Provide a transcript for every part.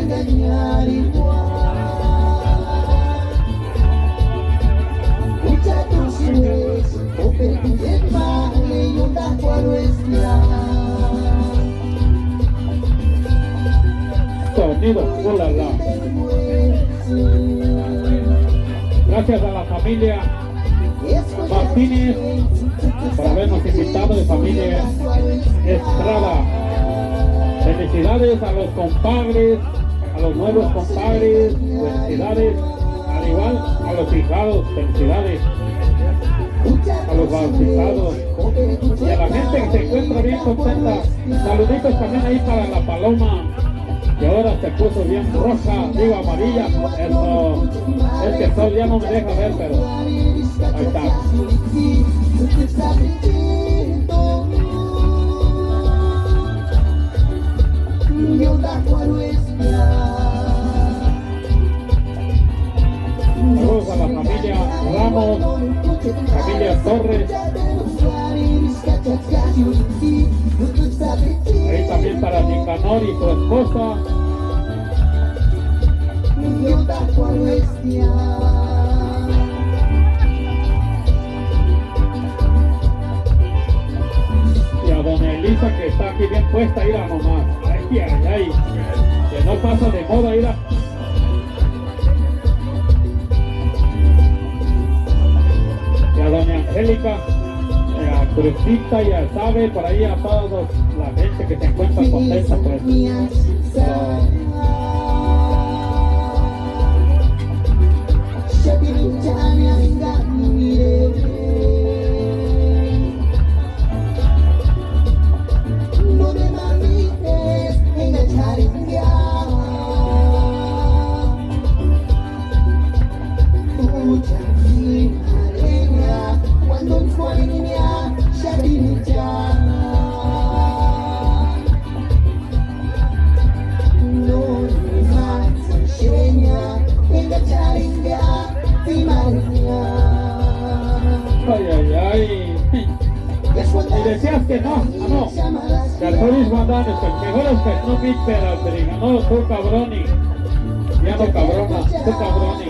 engañar igual. Escucha tus sueños, o perder male y un tajo a nuestra. Sonido, hola, la. Gracias a la familia Martínez por habernos invitado, de familia Estrada. Felicidades a los compadres, a los nuevos compadres, felicidades, al igual a los hijados, felicidades, a los bautizados y a la gente que se encuentra bien contenta. Saluditos también ahí para la Paloma, que ahora se puso bien roja, digo amarilla. Eso, es que el sol ya no me deja ver, pero ahí está. Saludos a la familia Ramos, familia Torres. Ahí también para Nicanor y su esposa. Y a doña Elisa, que está aquí bien puesta, ir a nomás. Ay, ay, ay. Que no pasa de moda, ir a... Y a doña Angélica, a Cruzita y a Sabe, por ahí a toda la gente que se encuentra contenta, pues. No me mames, enganchar y mucha arena, cuando fue niña, ya vine ya. No me más enseña, enganchar y maría. Ay, ay, ay. Y decías que no, no. Cartoris Guandanes, el mejor es que no me espera, pero no, tú cabroni. Ya no cabrona, tú cabroni.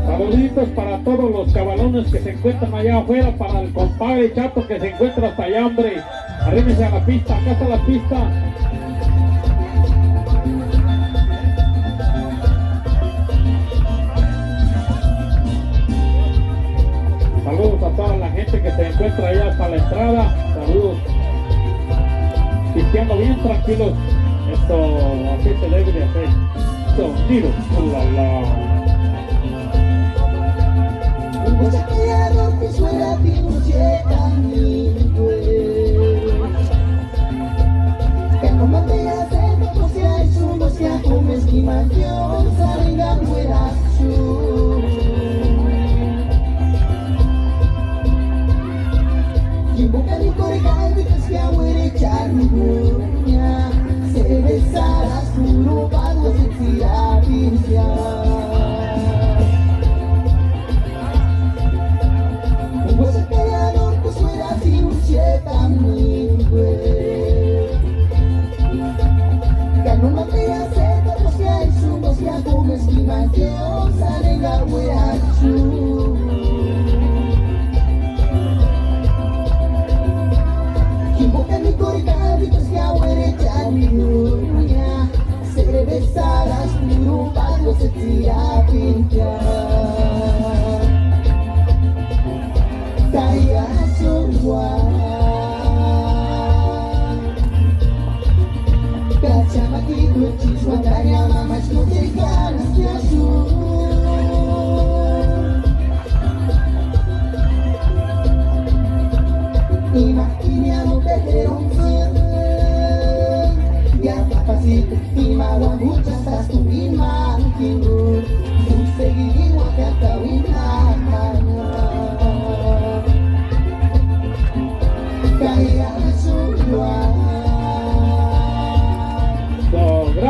Saluditos para todos los cabalones que se encuentran allá afuera, para el compadre Chato que se encuentra hasta allá, hombre. Arrímense a la pista, acá está la pista. Saludos a toda la gente que se encuentra allá hasta la entrada. Saludos. Pisteando bien tranquilos. Esto así se debe de hacer. Sonido.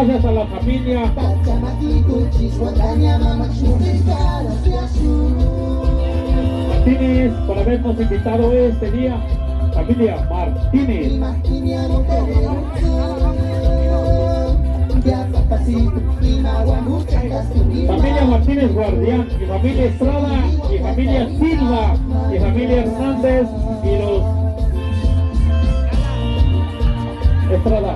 Gracias a la familia Martínez por habernos invitado este día. Familia Martínez. Familia Martínez Guardián, y familia Estrada, y familia Silva, y familia Hernández, y los Estrada,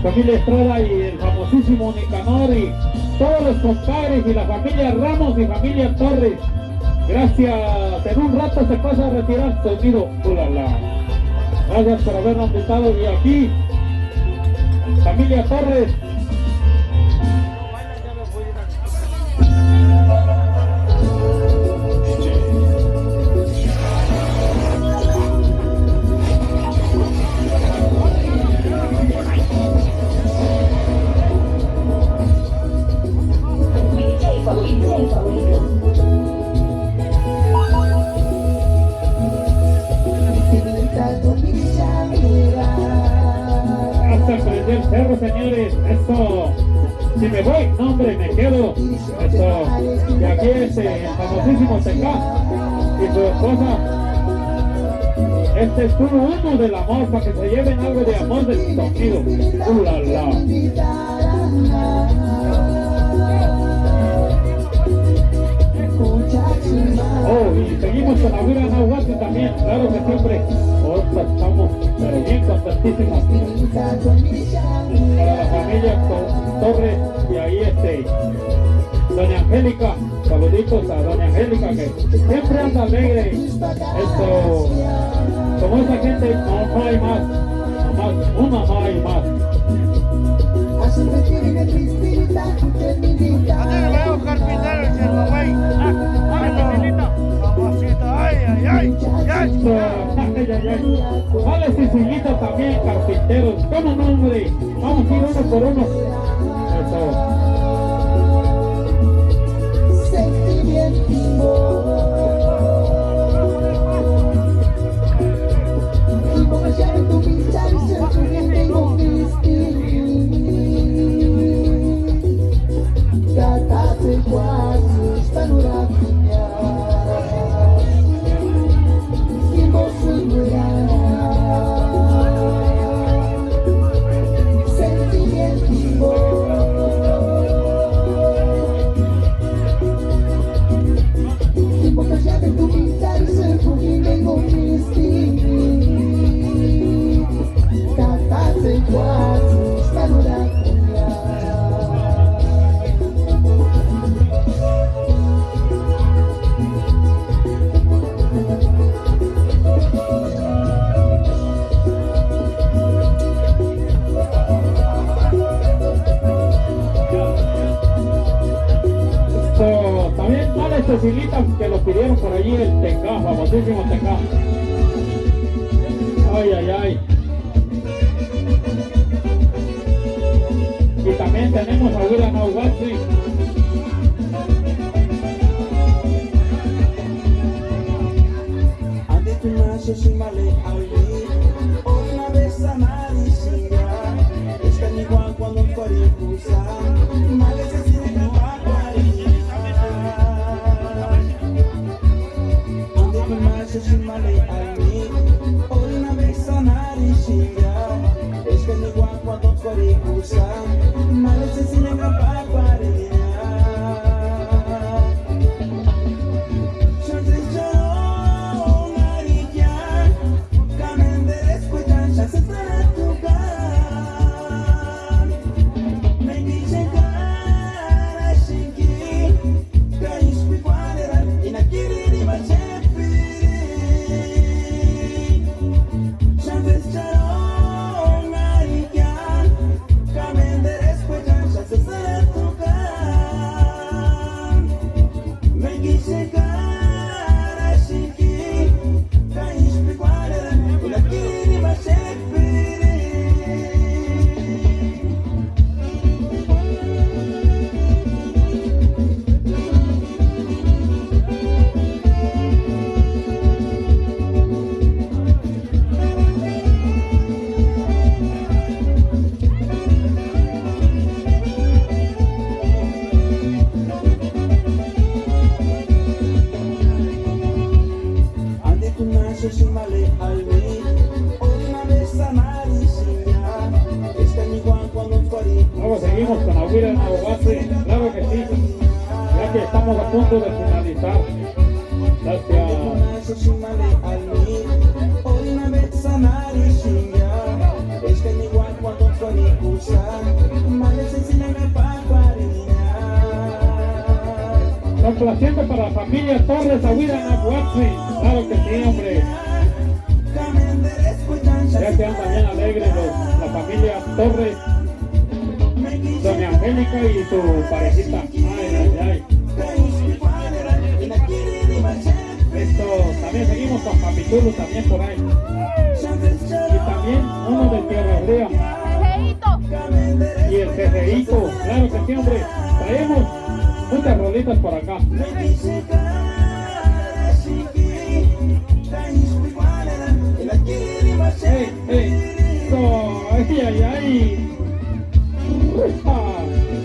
familia Estrada y el famosísimo Nicanor y todos los compadres y la familia Ramos y familia Torres. Gracias, en un rato se pasa a retirar sonido. ¡Ulala! Gracias por habernos invitado y aquí, familia Torres. Hasta prender cerro, señores. Eso. Si me voy, no hombre, me quedo. Eso. Y aquí el famosísimo Teca y su esposa. Este es uno del amor, para que se lleven algo de amor del sonido. ¡Ulala! Oh, y seguimos con la Huila Nahuatl también, claro que siempre. Ahorita estamos, pero bien contentísimos. Para la familia Torres y ahí doña Angélica, saluditos a doña Angélica que siempre anda alegre. Esto, como esa gente no hay más, una no hay más. ¿Dónde le voy a buscar pintar el cerro, güey? Ay, ay, ay, ay. Vale, Cecilita también, carpinteros. ¿Cómo no, hombre? Vamos a ir uno por uno. Eso. Cecilita, que lo pidieron por allí, el Teca, famosísimo Teca. Ay, ay, ay. Y también tenemos a Huila Nahuatl. Una vez a Maricinga, está en igual cuando Coricusa, Males es en el una vez a Maricinga, es que ni igual cuando Coricusa, Males es en el Shakespeare. seguimos con Aguira Nahuatl, claro que sí, ya que estamos a punto de finalizar. Gracias. Complaciente para la familia Torres, Aguira Nahuatl, claro que sí, hombre. Ya que andan bien alegres la familia Torres, doña Angélica y su parejita. Ay, ay, ay. Esto, también seguimos con Papitulo también por ahí. Y también uno de Tierra Fría. Y el Cereíto, claro que sí, hombre. Traemos muchas rolitas por acá. Hey, hey, ay, ay, ay.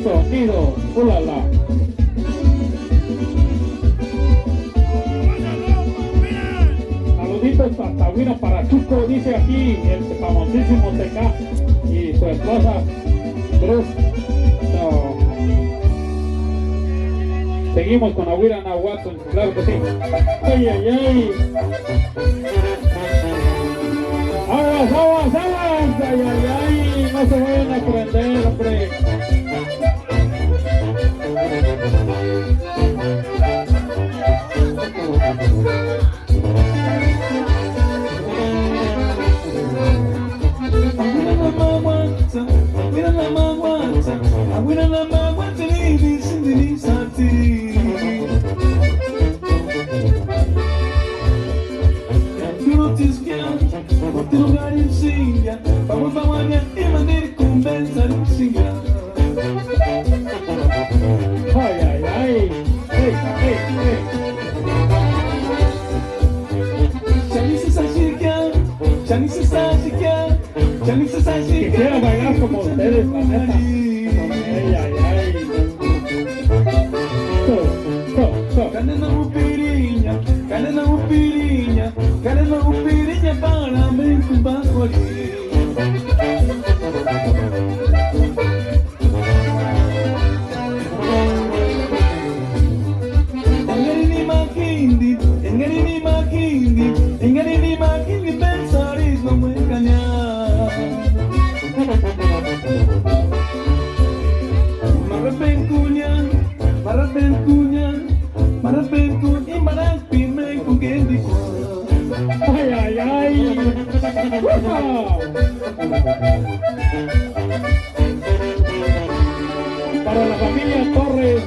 Sonido, ulala. Saluditos hasta Huira para Chuco, dice aquí el famosísimo TK y su esposa Cruz. Seguimos con Aguira Nahuatl, claro que sí. Ay, ay, ay. ¡Aguas, aguas, aguas! ¡Ay, ay, ay! No se vayan a prender, hombre. Ay, ay, ay. Hey, hey, hey. Quisiera bailar como ustedes, la neta. Ay, ay, ay. Ay, ay, ay. Para la familia Torres.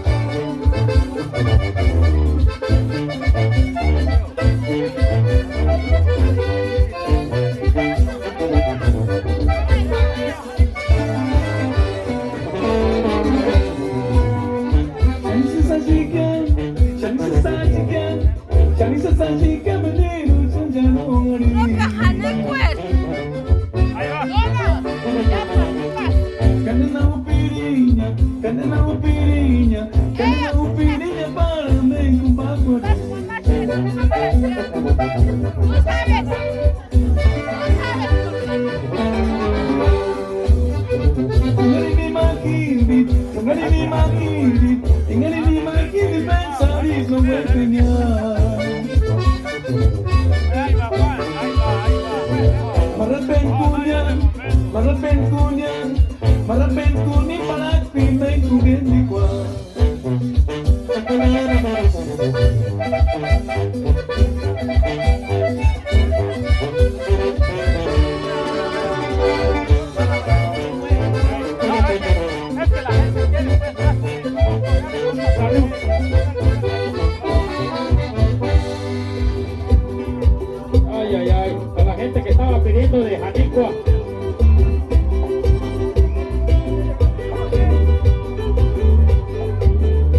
Ay, ay, ay, a la gente que estaba pidiendo de Janicua.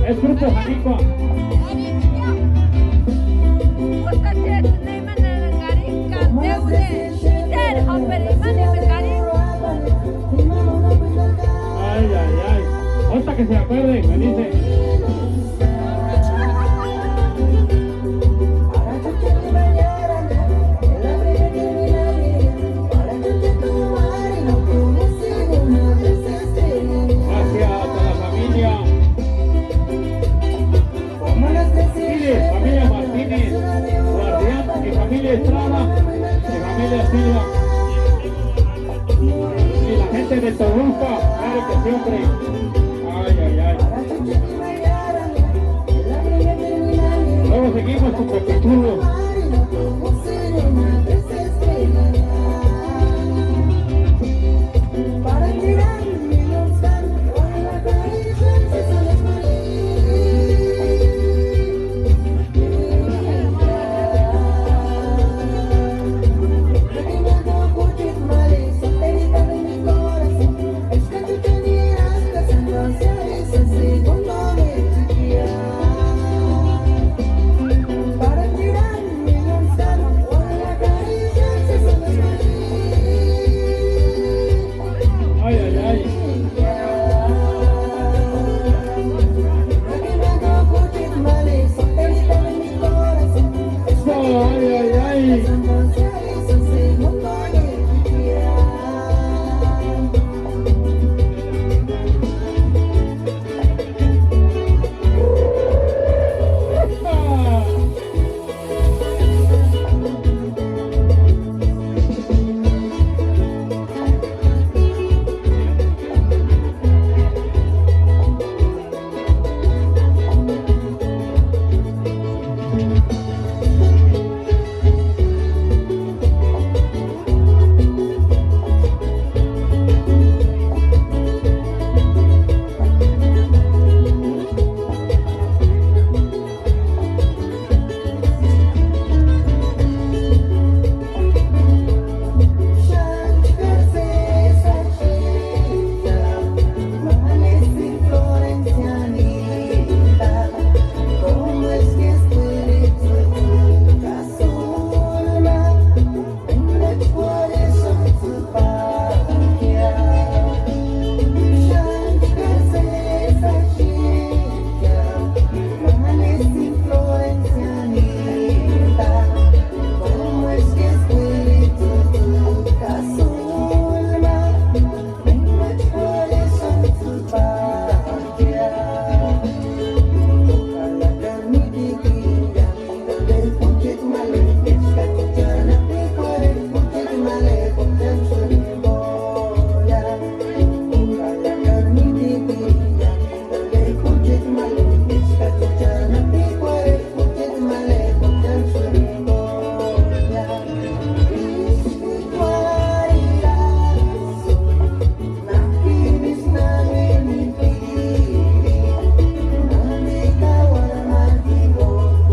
Es grupo Janicua. Ay, ay, ay. Hasta que se acuerden, me dice. Gracias. de Toluca, claro que siempre. Ay, ay, ay. Luego seguimos con Capitulo. Ay, ay, ay. Ay, ay, ay. Ah.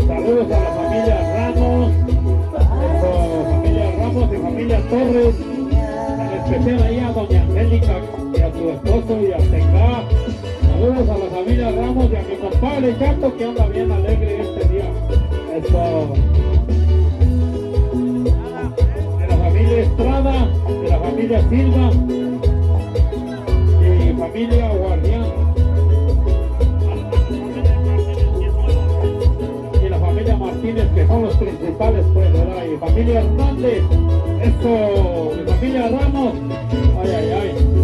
Saludos a la familia Ramos, familia Ramos y familia Torres, en especial ahí a doña Angélica y a su esposo y a Teca. Saludos a la familia Ramos y a mi compadre Chato que anda bien alegre este día. Eso. De la familia Estrada, de la familia Silva y familia Guardián. Familia Martínez, que son los principales, pues, ¿verdad? Y familia Hernández, esto, mi familia Ramos, ay, ay, ay.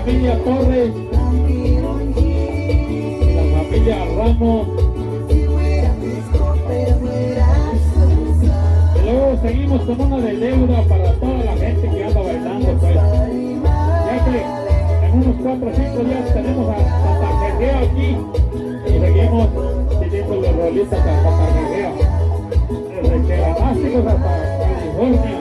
familia Torres, la familia Ramos. Y luego seguimos con una de deuda para toda la gente que anda bailando, pues. Ya que en unos 4 o 5 días tenemos a Santa Gea aquí y seguimos pidiendo con los rolitos hasta Carnegie, desde Chelanásticos hasta California.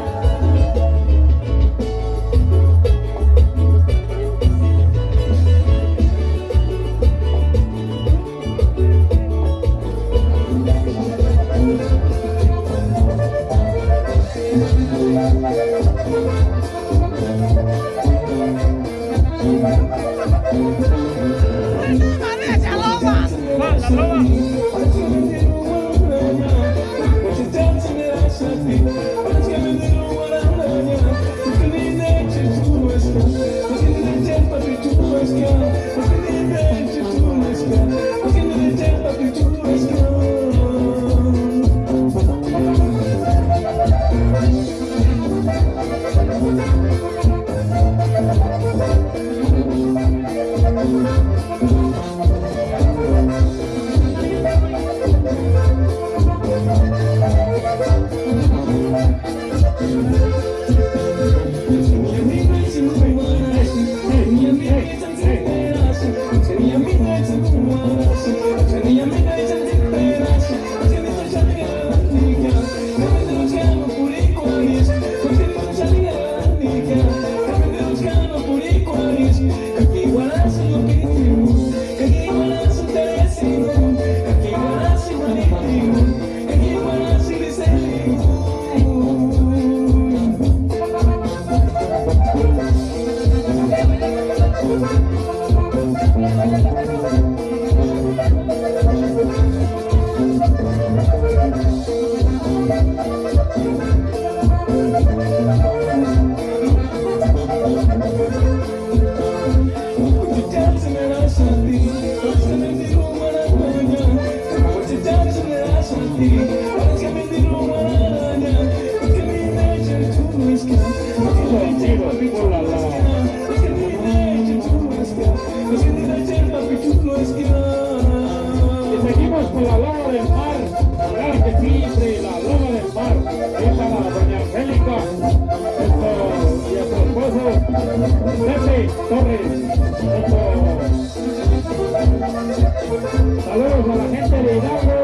Saludos a la gente de Hidalgo,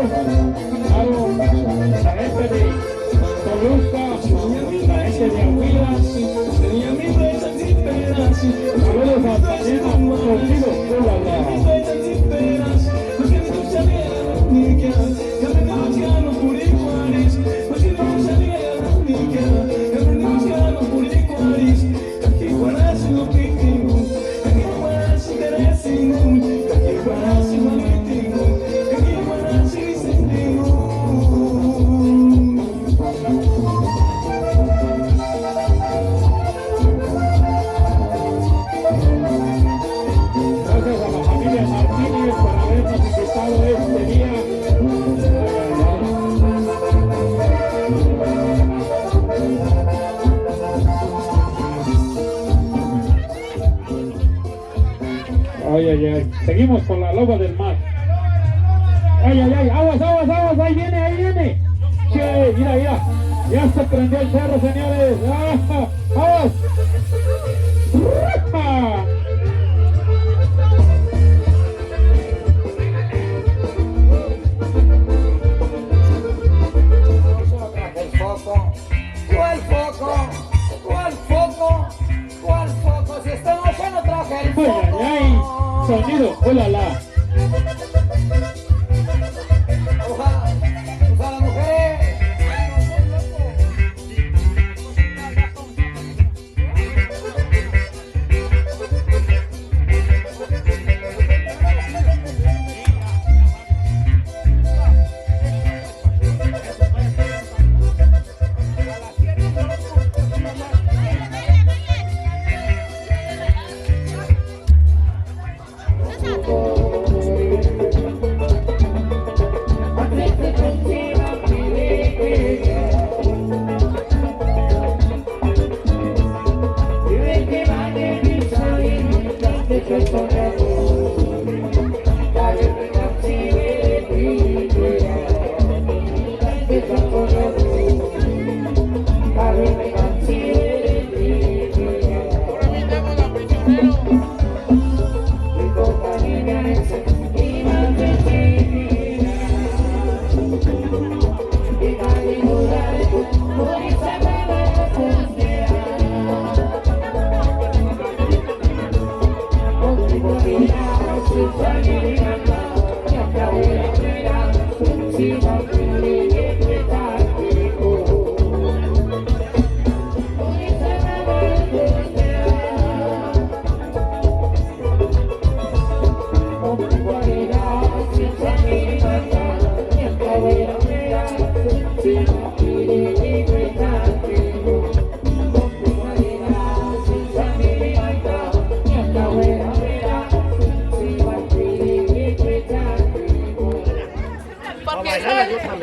a la gente de Toluca, la gente de Aguila. Saludos a Tatiana Contigo, Ay, ay, ay. Seguimos con la loba del mar. Ay, ay, ay. Aguas, aguas, aguas. Ahí viene, ahí viene. Che, mira, mira. Ya se prendió el cerro, señores. ¡Ah! ¡Aguas! ¡Ah! ¿Cuál foco? ¿Cuál foco? ¿Cuál foco? Si esta noche no traje el Ay, foco. ay, ay. Sonido, hola, la. Usa las mujeres.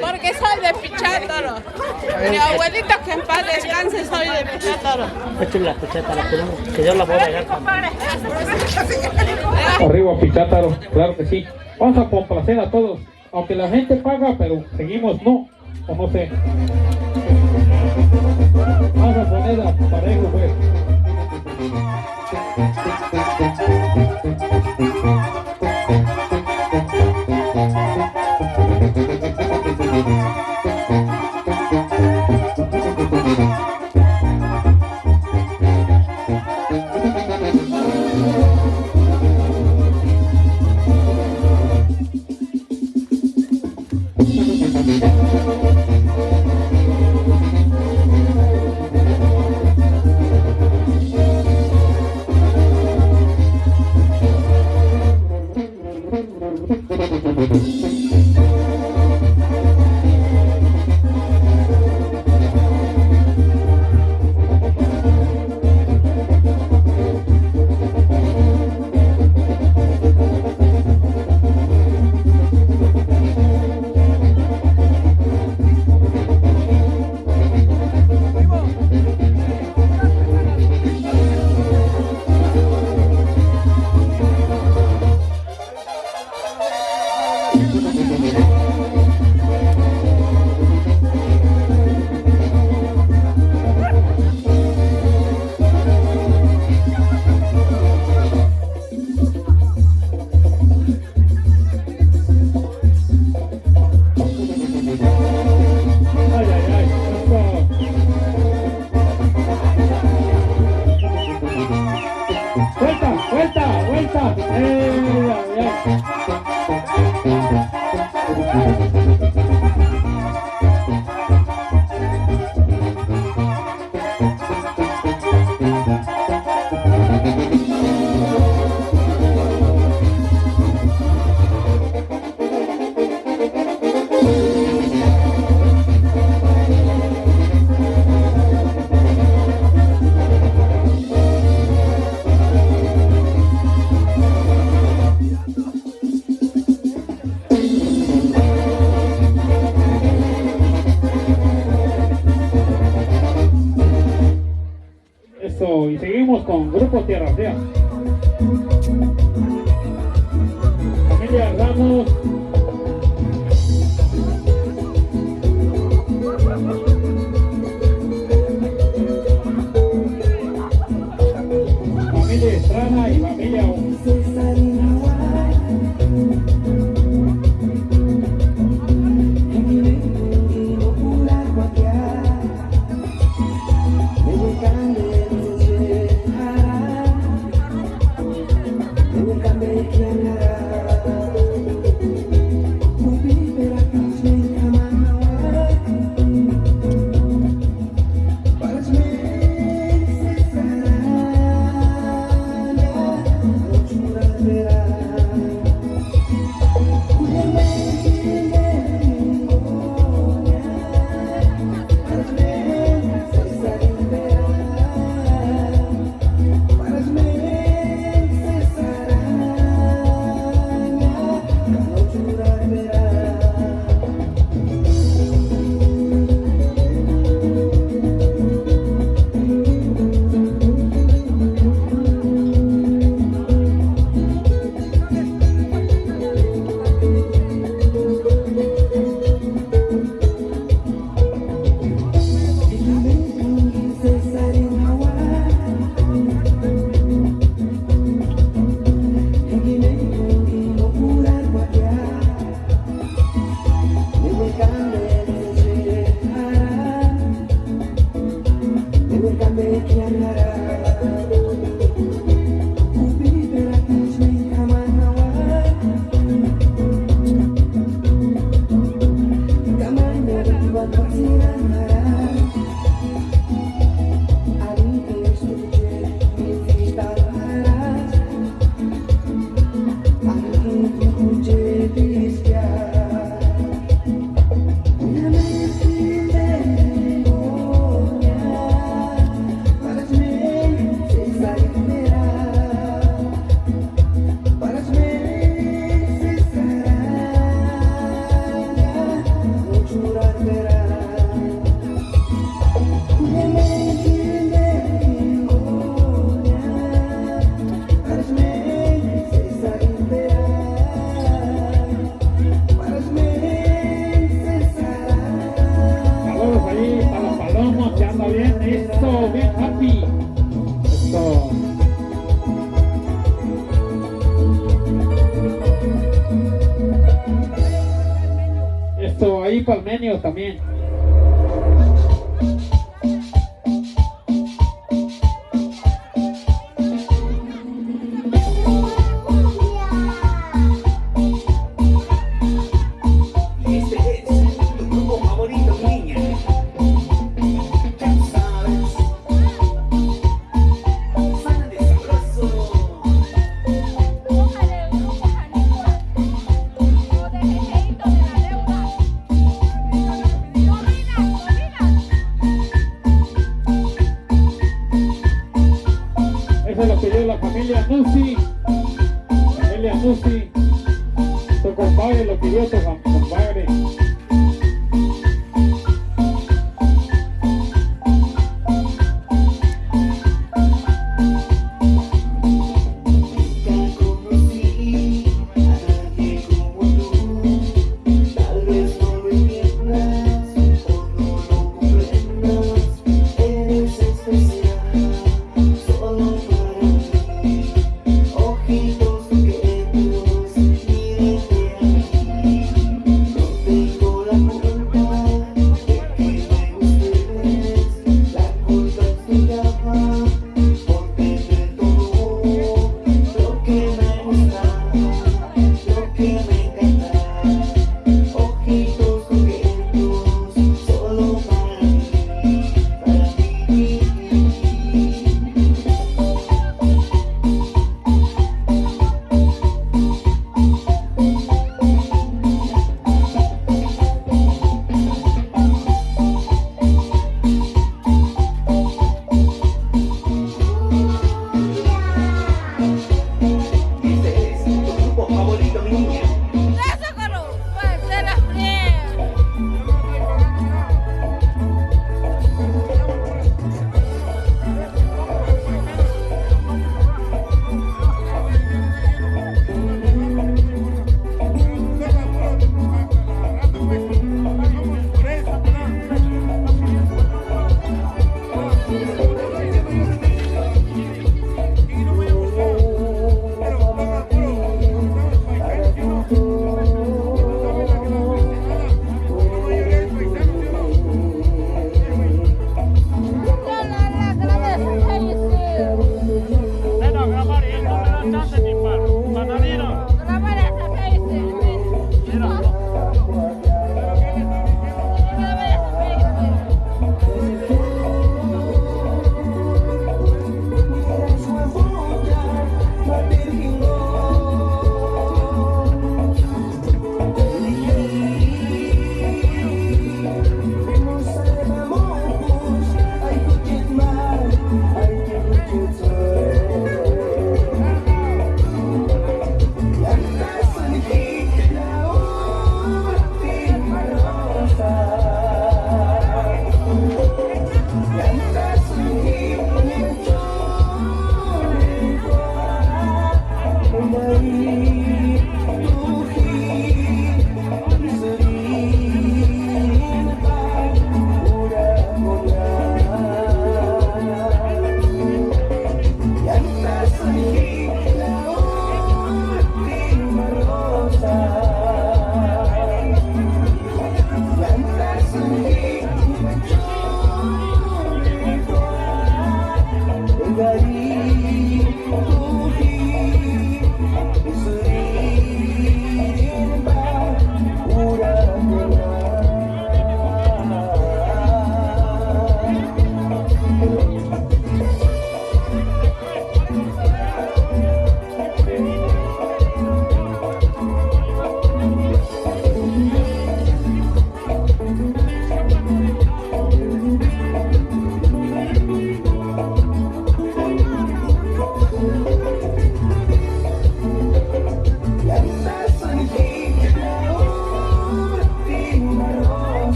Porque soy de Pichátaro. Mi abuelito, que en paz descanse, soy de Pichátaro. Que Dios la pueda bailar. Arriba Pichátaro, claro que sí. Vamos a complacer a todos, aunque la gente paga, pero seguimos no, o no sé. Vamos a poner a parejo, pues. Y seguimos con Grupo Tierra Fea. Familia Ramos. Familia Estrada y familia Esto ahí palmenio también. Y este es tu grupo favorito, niña. Ya sabes. Suena de sabroso. Búscale el grupo Janicua o de Jejeito de la Deuda.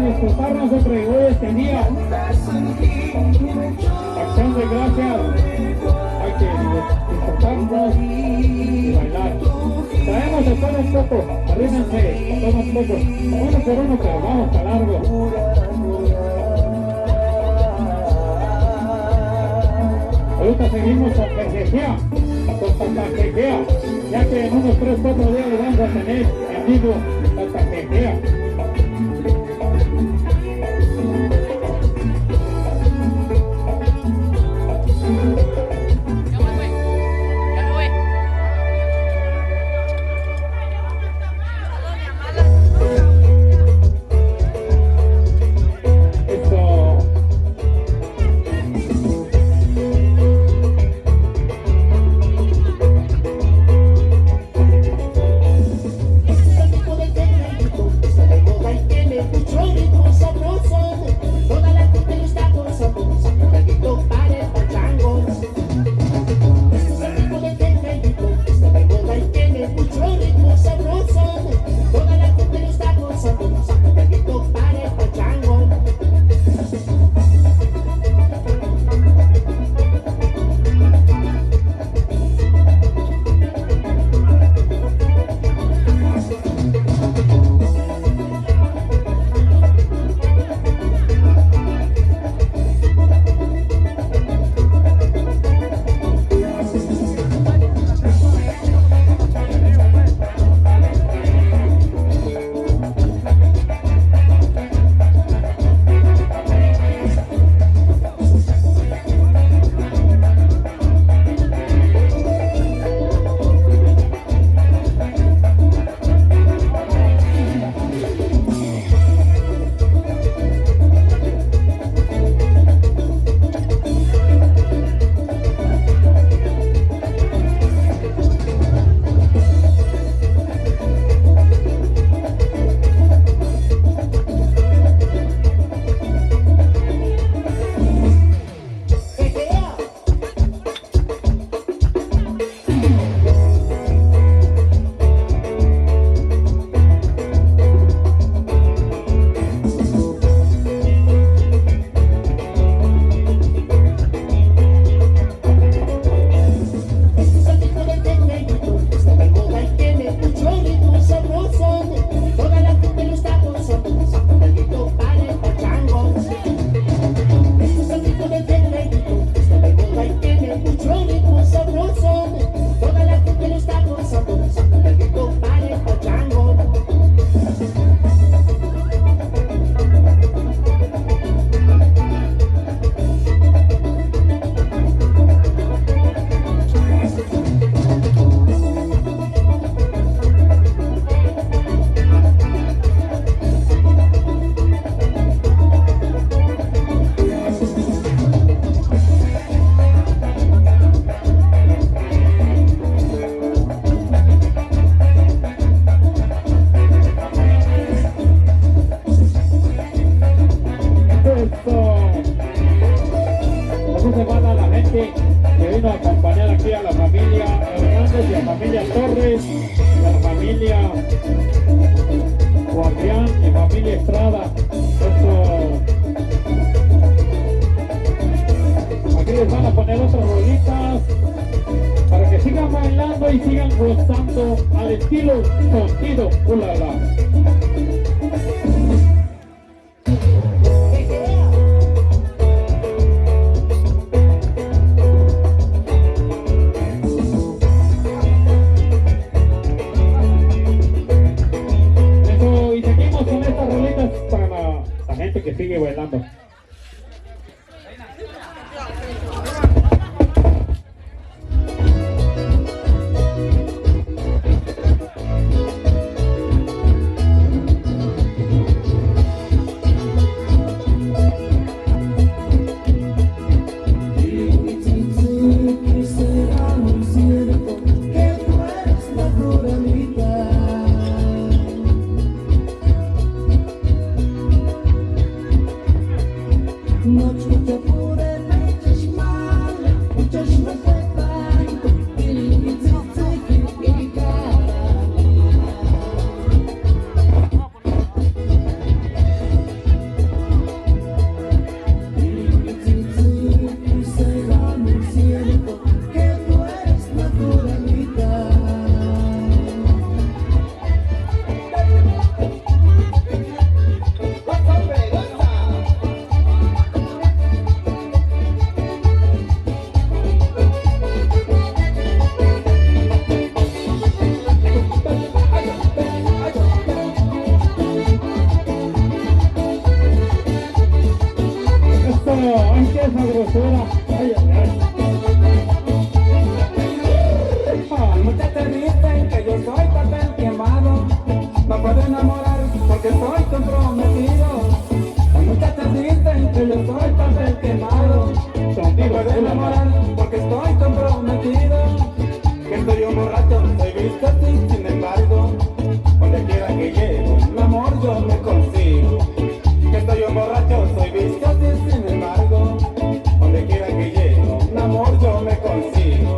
disfrutarnos entre hoy este día. Acción de gracias. Hay que disfrutarnos y bailar. Traemos de todo un poco, arrímense, todo un poco. Uno por uno, pero vamos para largo. Ahorita seguimos con Jejejea, con Tantanjejea, ya que en unos 3 o 4 días lo vamos a tener en vivo Tantanjejea. esa grosera. Ay, ay, ay. Las muchachas dicen que yo soy papel quemado. No puedo enamorar porque soy comprometido. Las muchachas dicen que yo soy papel quemado. No puedo enamorar porque estoy comprometido. Que soy un borracho, soy visto así, sin embargo, donde quiera que llego, un amor yo me consigo. Que soy un borracho, soy visto así, sin embargo, donde quiera que llego, un amor yo me consigo.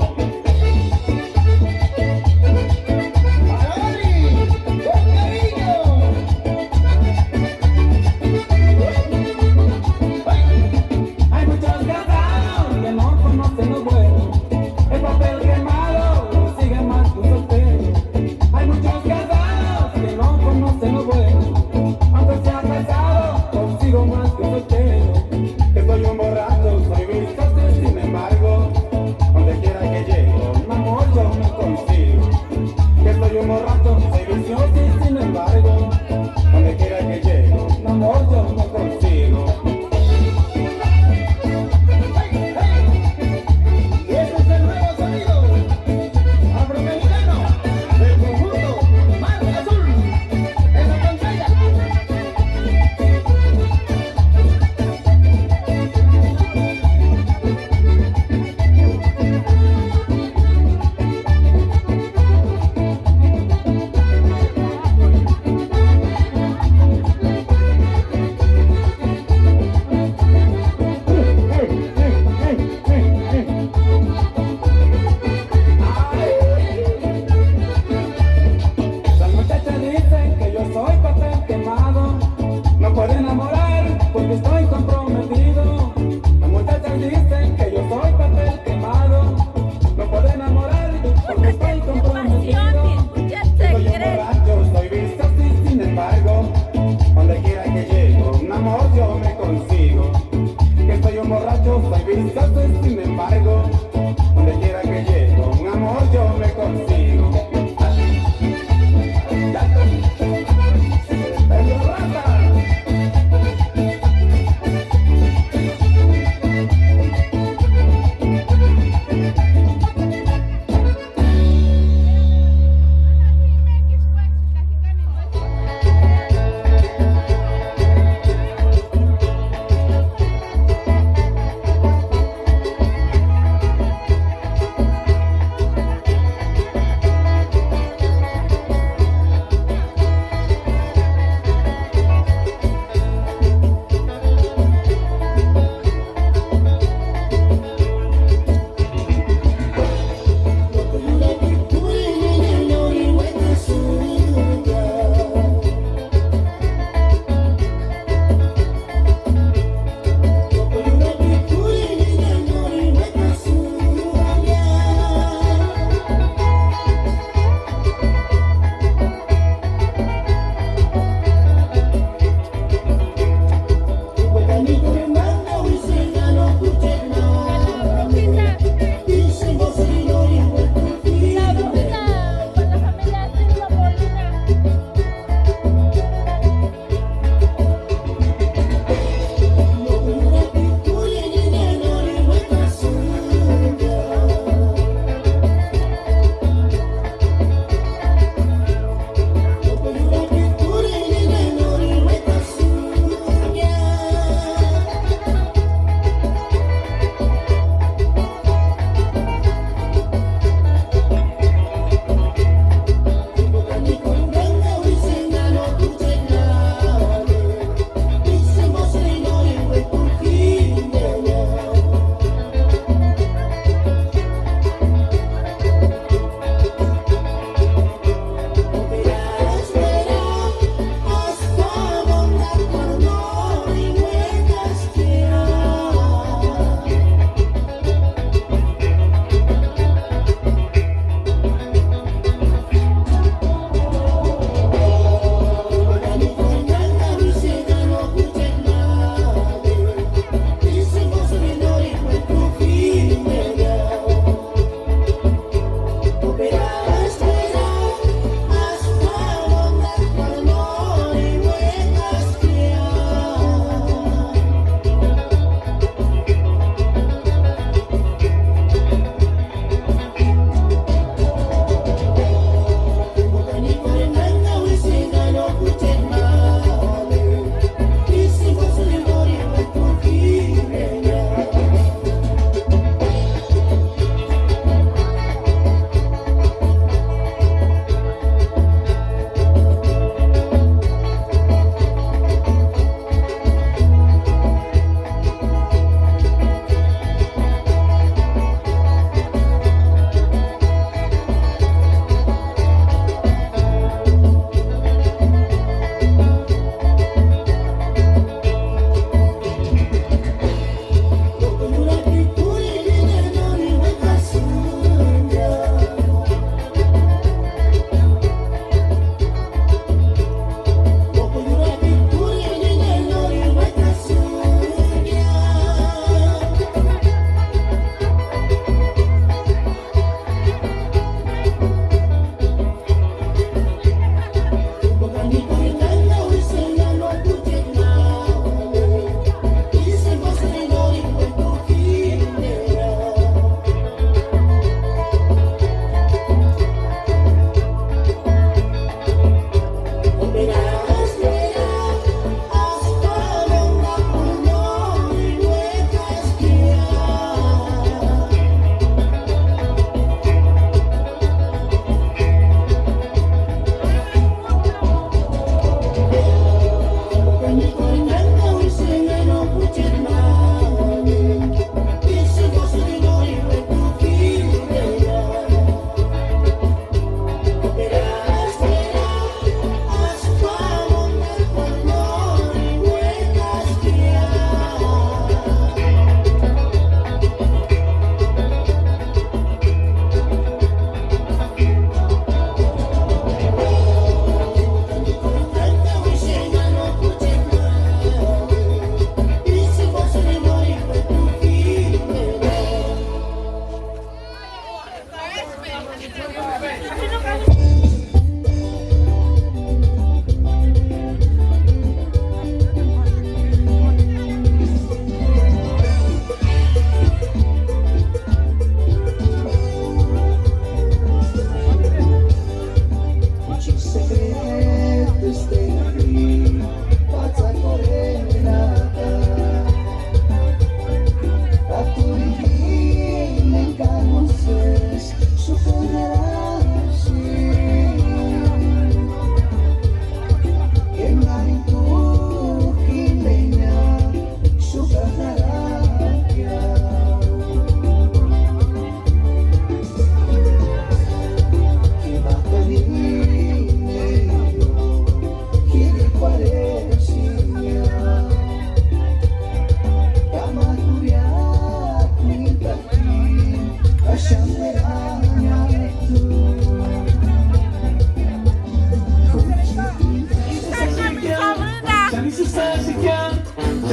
Hay muchos casados que no conocen lo bueno. El papel quemado lo sigue más que un soltero. Hay muchos casados que no conocen lo bueno. Aunque sea casado, consigo más que un soltero. Que soy un borracho, soy visto así, sin embargo, donde quiera que llego, un amor yo me consigo. Que soy un borracho, soy vicioso y sin embargo, donde quiera que llego, un amor yo me consigo. Y ese es el nuevo sonido afromexicano del conjunto Mar Azul en la pantalla. Las muchachas dicen que yo soy papel quemado. No puedo enamorar porque estoy comprometido. Las muchachas dicen que yo soy papel quemado. No puedo enamorar porque estoy comprometido. Soy un borracho, soy visto así, sin embargo, donde quiera que llego, un amor yo me consigo. Que soy un borracho, soy visto así, sin embargo, donde quiera que llego, un amor yo me consigo. ¡Pedro Rata!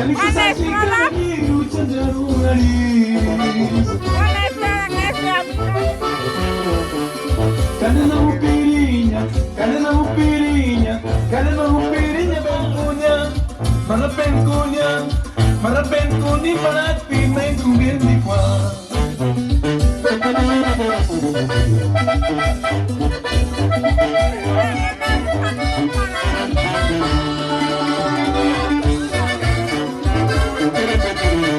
Kanena upirinya, benkunya, mana benkuni para pime kubir di kwa. Gracias.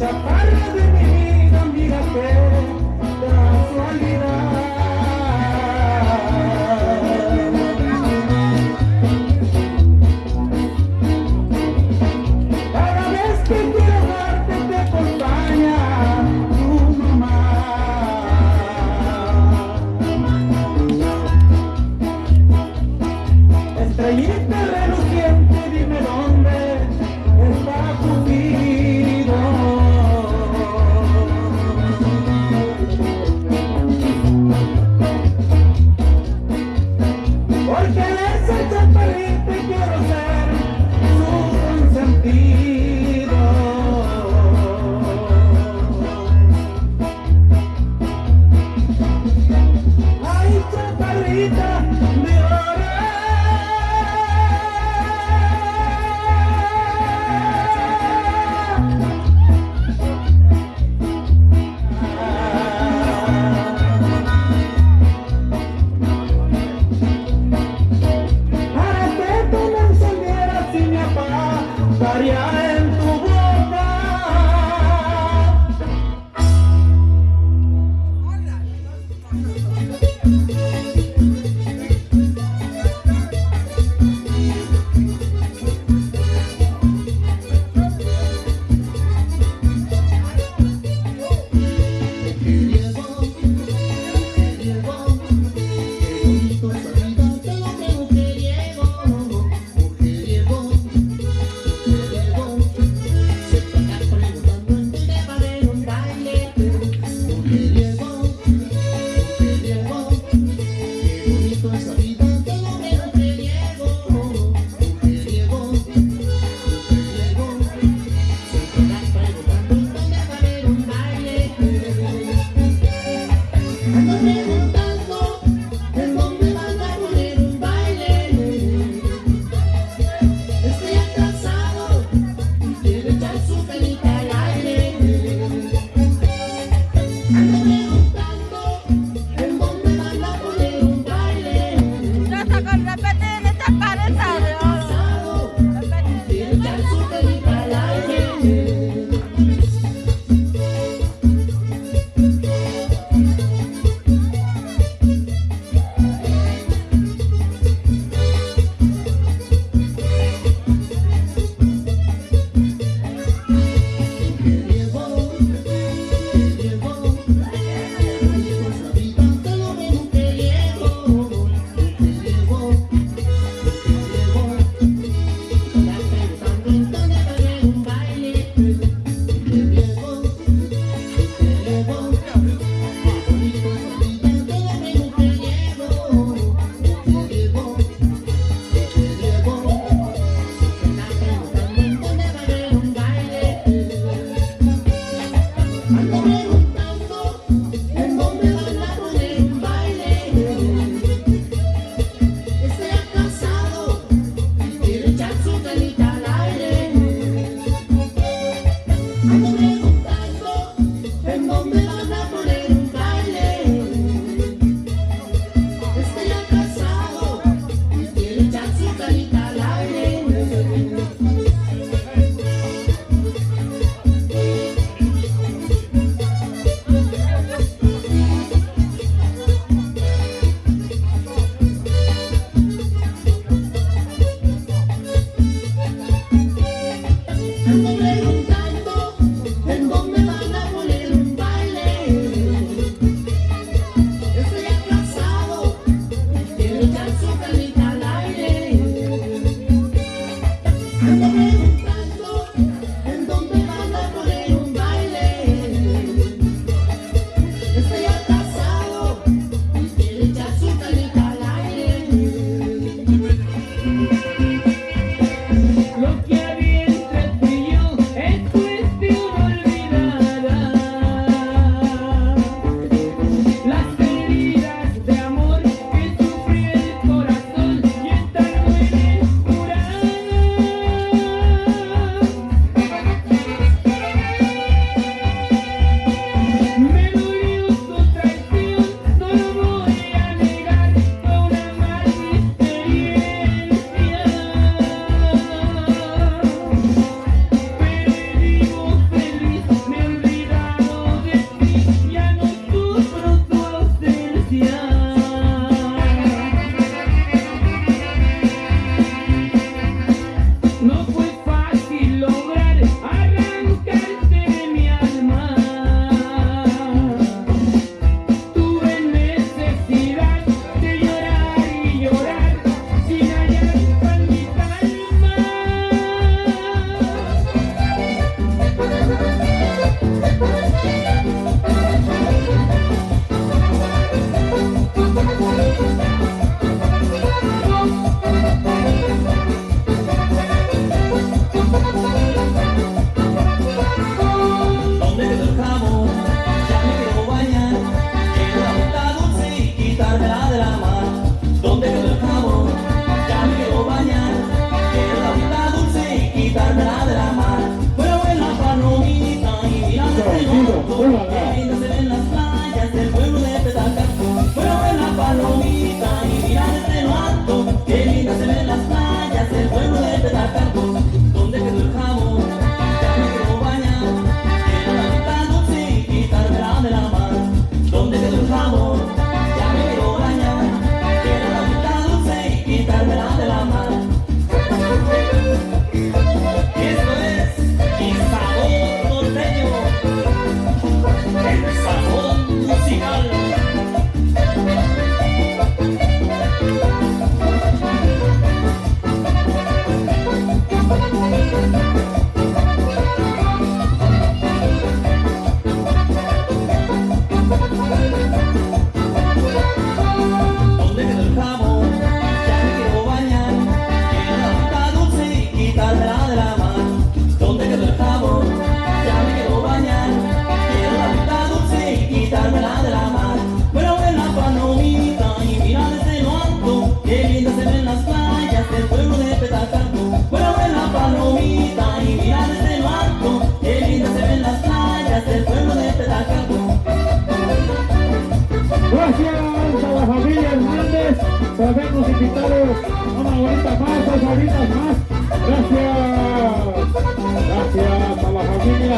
chaparra de mi vida, mira qué casualidad. Cada vez que quiero darte te acompaña tu mamá. Estrellita reluciente, dime dónde está tu nido. Porque de esa chaparrita quiero ser su consentido.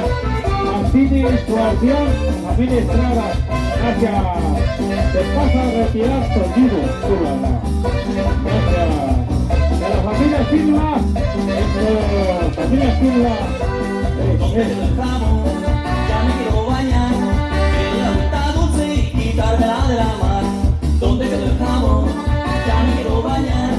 familia Martínez, Guardián, familia Estrada, gracias. Se pasa a retirar Toñino, gracias. De la familia Silva, familia Silva, ya me quiero bañar, quiero la vuelta dulce y quitármela de la mar. ¿Dónde quedó el jabón? Ya me quiero bañar,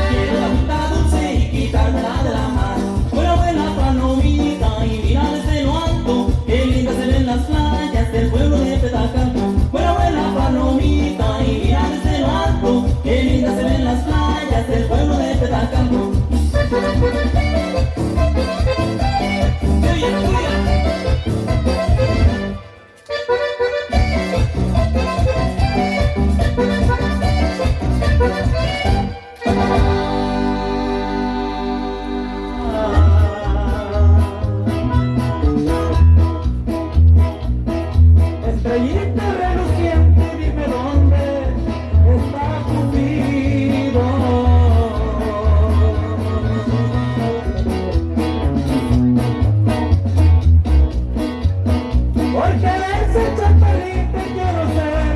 quiero la vuelta dulce y quitármela de la mar. Buena palomita y mira desde lo alto, qué linda se ven las playas del pueblo de Petacán. Buena palomita y mira desde lo alto, qué linda se ven las playas del pueblo de Petacán. Estrellita reluciente, dime dónde está Cupido. Porque de ese chaparrito quiero ser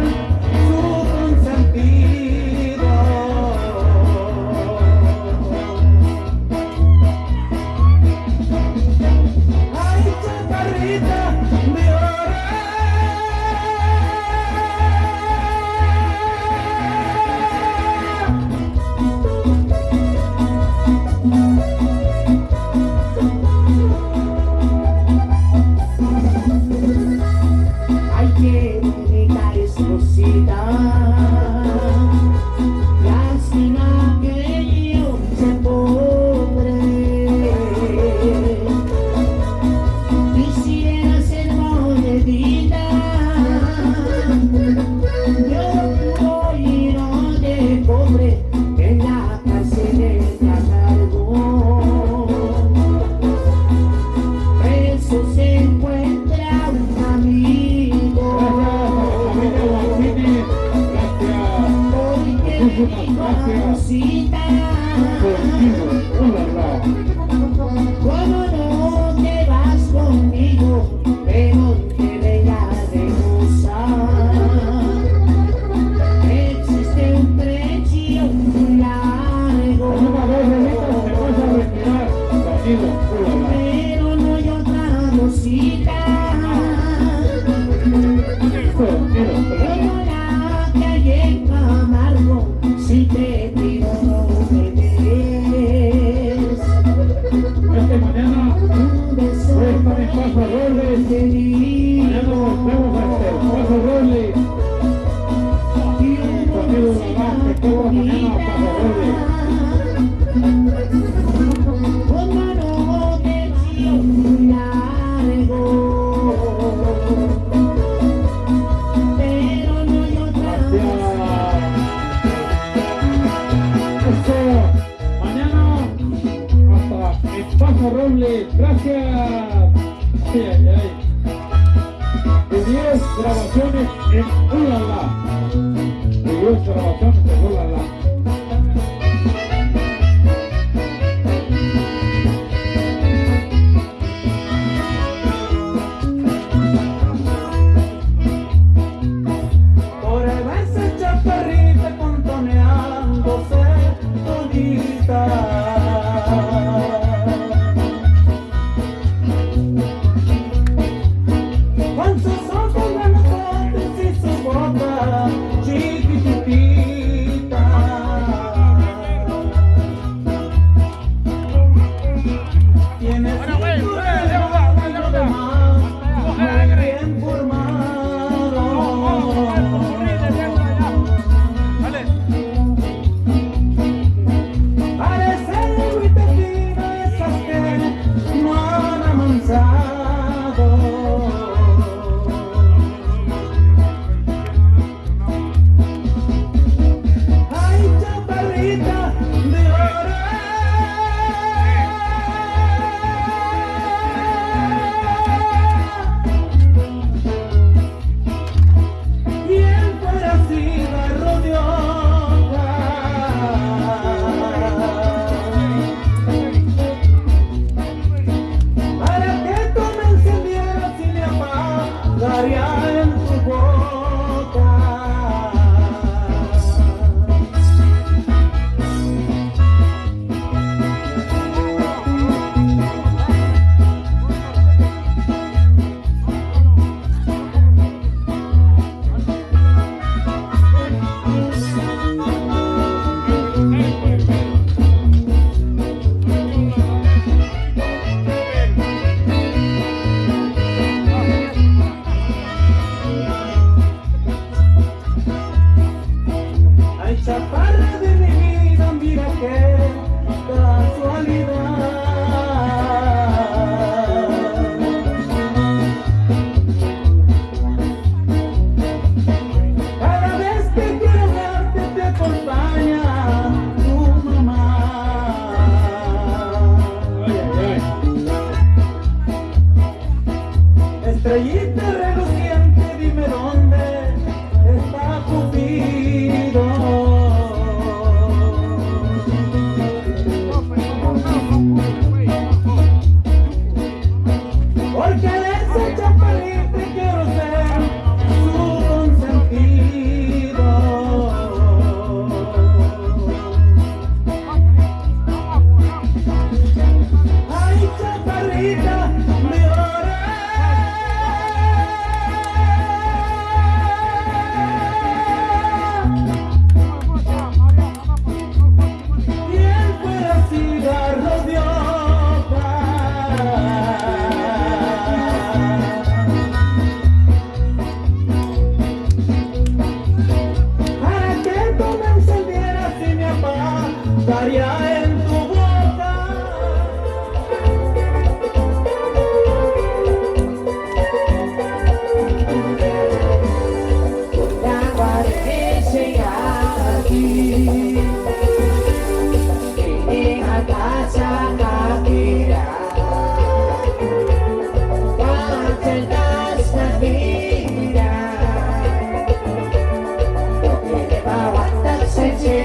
su consentido. Ay, chaparrita de oro. Hay que evitar exclusividad. Lástima que yo se pobre. Quisiera ser monedita. Yo voy de pobre en la cárcel de Camargo. Preso se encuentra un amigo. Hoy que me dijo Rosita, ¿cómo no te vas conmigo? Pero te venga de gozar. Existe un precio muy largo, pero no hay otra Rosita como la que hay en Camargo. Si te pido no me des mañana un beso voy a estar en Paso Robles. de mí. Mañana nos vemos en Paso Robles. Y un Partido de la que cobra mañana a Paso Robles. como no te dio muy largo, pero no hay otra Esto, mañana hasta en Paso Robles. Gracias. Ay, ay, ay. Y 10 grabaciones en Ulala. Y 10 grabaciones en Ulala. Por ahí va esa chaparrita contoneándose todita. Con sus ojos grandotes y su boca chiquitita. Estrellita reluciente, dime dónde está Cupido. Porque de ese chaparrito quiero ser su consentido. Ay, chaparrita, mi hora. ¿Quién fuera cigarro de hoja? Para que tú me encendieras y me apagaría en tu boca. La guardia aquí y a casa capira. Cuando las capira, porque le va a aguantar sense,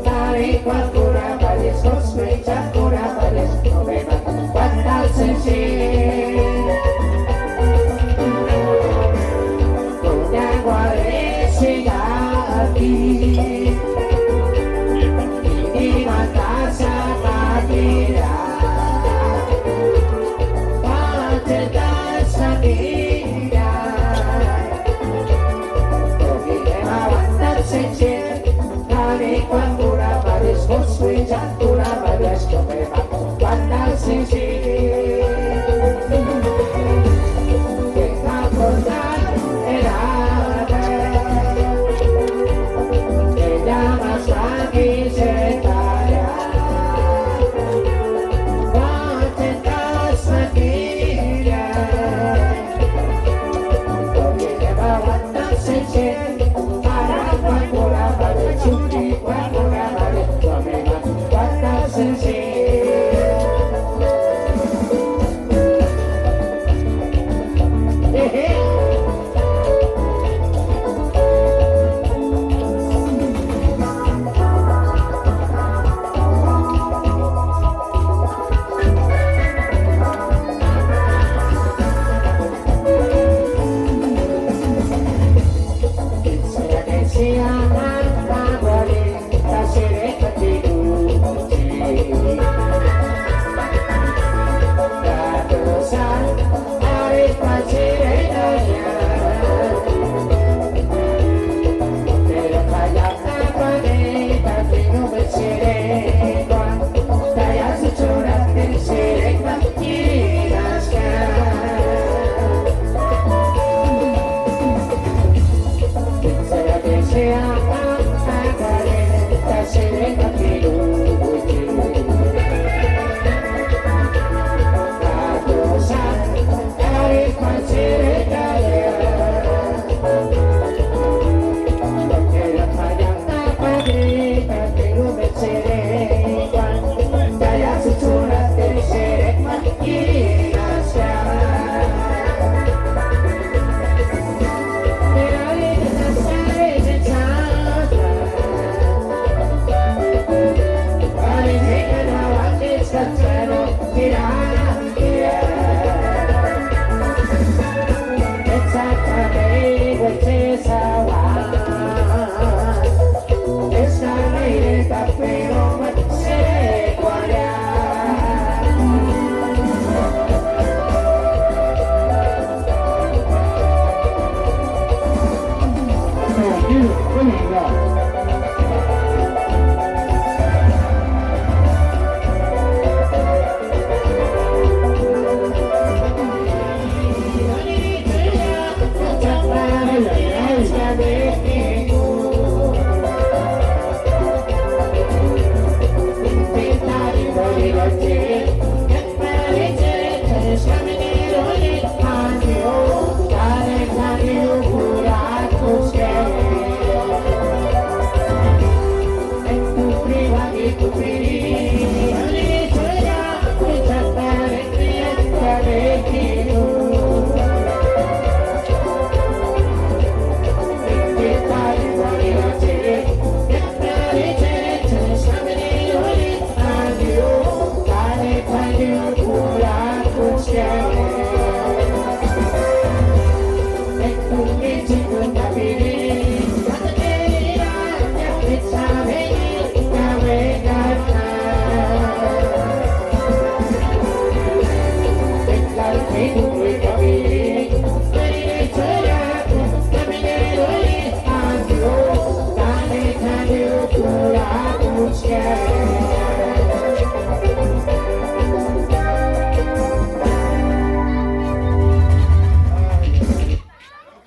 tari cualcura vales, sospecha cura vales, no me va a aguantar sense. Doña Guardia aquí y a casa capira. Cuando las capira, porque le va a aguantar sense, tari cualcura vales, sospecha cura vales, no me va a aguantar sense. Deja cortar el arte, que llamas aquí se talla. Cuando estás aquí,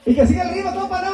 Y que siga el ritmo, todo para